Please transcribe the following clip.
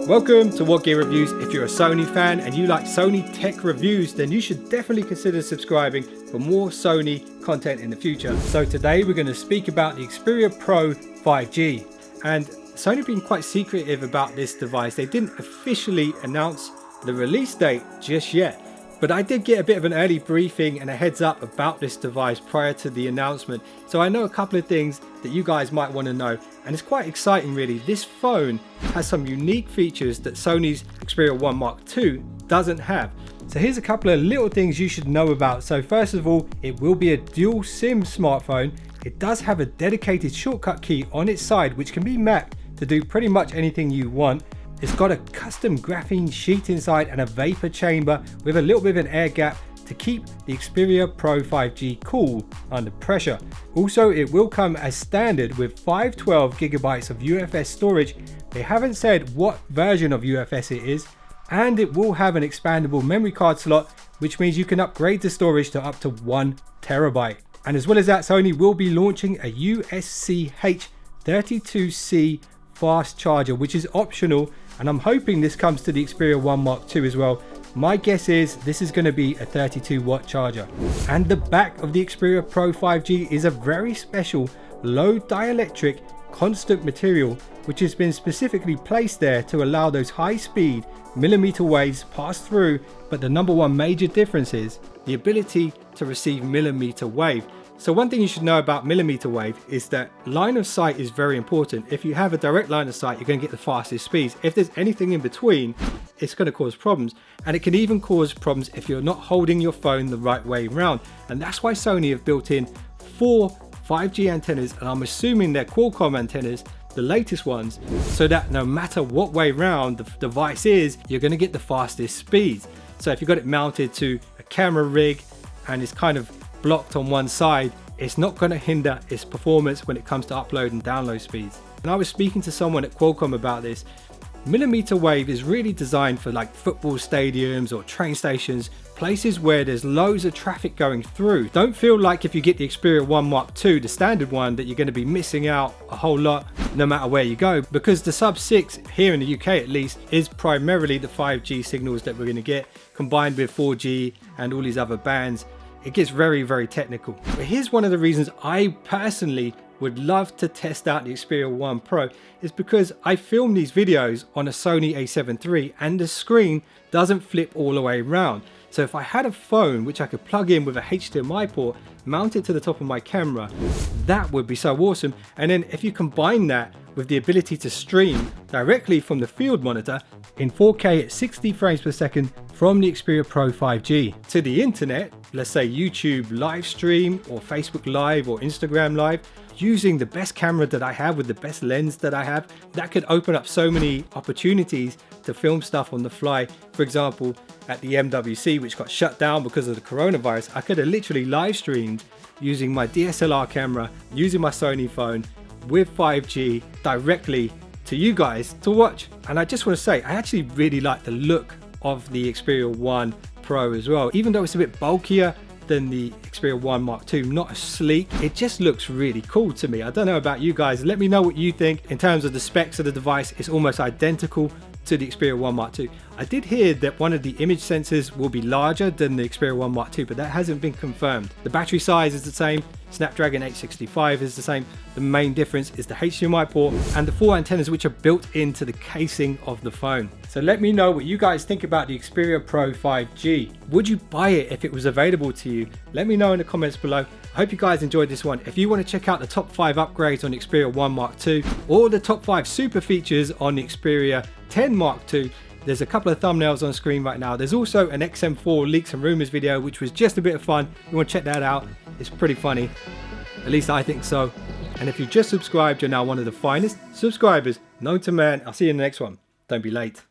Welcome to WhatGear Reviews. If you're a Sony fan and you like Sony tech reviews, then you should definitely consider subscribing for more Sony content in the future. So today we're going to speak about the Xperia Pro 5G. And Sony have been quite secretive about this device. They didn't officially announce the release date just yet. But I did get a bit of an early briefing and a heads up about this device prior to the announcement. So I know a couple of things that you guys might want to know. And it's quite exciting really. This phone has some unique features that Sony's Xperia 1 Mark II doesn't have. So here's a couple of little things you should know about. So first of all, it will be a dual SIM smartphone. It does have a dedicated shortcut key on its side, which can be mapped to do pretty much anything you want. It's got a custom graphene sheet inside and a vapor chamber with a little bit of an air gap to keep the Xperia Pro 5G cool under pressure. Also, it will come as standard with 512 gigabytes of UFS storage. They haven't said what version of UFS it is, and it will have an expandable memory card slot, which means you can upgrade the storage to up to 1 terabyte. And as well as that, Sony will be launching a USB-C 32C fast charger, which is optional, and I'm hoping this comes to the Xperia 1 Mark II as well. My guess is this is going to be a 32 watt charger. And the back of the Xperia Pro 5G is a very special low dielectric constant material, which has been specifically placed there to allow those high speed millimeter waves pass through. But the number one major difference is the ability to receive millimeter wave. So one thing you should know about millimeter wave is that line of sight is very important. If you have a direct line of sight, you're going to get the fastest speeds. If there's anything in between, it's going to cause problems. And it can even cause problems if you're not holding your phone the right way around. And that's why Sony have built in 4 5G antennas, and I'm assuming they're Qualcomm antennas, the latest ones, so that no matter what way round the device is, you're going to get the fastest speeds. So if you've got it mounted to a camera rig and it's kind of blocked on one side, it's not going to hinder its performance when it comes to upload and download speeds. And I was speaking to someone at Qualcomm about this. Millimeter wave is really designed for like football stadiums or train stations, places where there's loads of traffic going through. Don't feel like if you get the Xperia 1 Mark II, the standard one, that you're going to be missing out a whole lot no matter where you go, because the sub 6 here in the UK at least is primarily the 5G signals that we're going to get combined with 4G and all these other bands. It gets very, very technical. But here's one of the reasons I personally would love to test out the Xperia 1 Pro is because I filmed these videos on a Sony a7 III and the screen doesn't flip all the way around. So if I had a phone which I could plug in with a HDMI port, mount it to the top of my camera, that would be so awesome. And then if you combine that with the ability to stream directly from the field monitor in 4K at 60 frames per second from the Xperia Pro 5G to the internet, let's say YouTube live stream or Facebook Live or Instagram Live, using the best camera that I have with the best lens that I have, that could open up so many opportunities to film stuff on the fly. For example, at the MWC, which got shut down because of the coronavirus, I could have literally live streamed using my DSLR camera, using my Sony phone with 5G directly to you guys to watch. And I just want to say, I actually really like the look of the Xperia 1 Pro as well. Even though it's a bit bulkier than the Xperia 1 Mark II, not as sleek, it just looks really cool to me. I don't know about you guys. Let me know what you think in terms of the specs of the device. It's almost identical to the Xperia 1 Mark II. I did hear that one of the image sensors will be larger than the Xperia 1 Mark II, but that hasn't been confirmed. The battery size is the same, Snapdragon 865 is the same. The main difference is the HDMI port and the 4 antennas which are built into the casing of the phone. So let me know what you guys think about the Xperia Pro 5G. Would you buy it if it was available to you? Let me know in the comments below. I hope you guys enjoyed this one. If you want to check out the top 5 upgrades on the Xperia 1 Mark II or the top 5 super features on the Xperia 10 Mark II, there's a couple of thumbnails on screen right now. There's also an XM4 leaks and rumors video, which was just a bit of fun. You want to check that out? It's pretty funny. At least I think so. And if you just subscribed, you're now one of the finest subscribers known to man. I'll see you in the next one. Don't be late.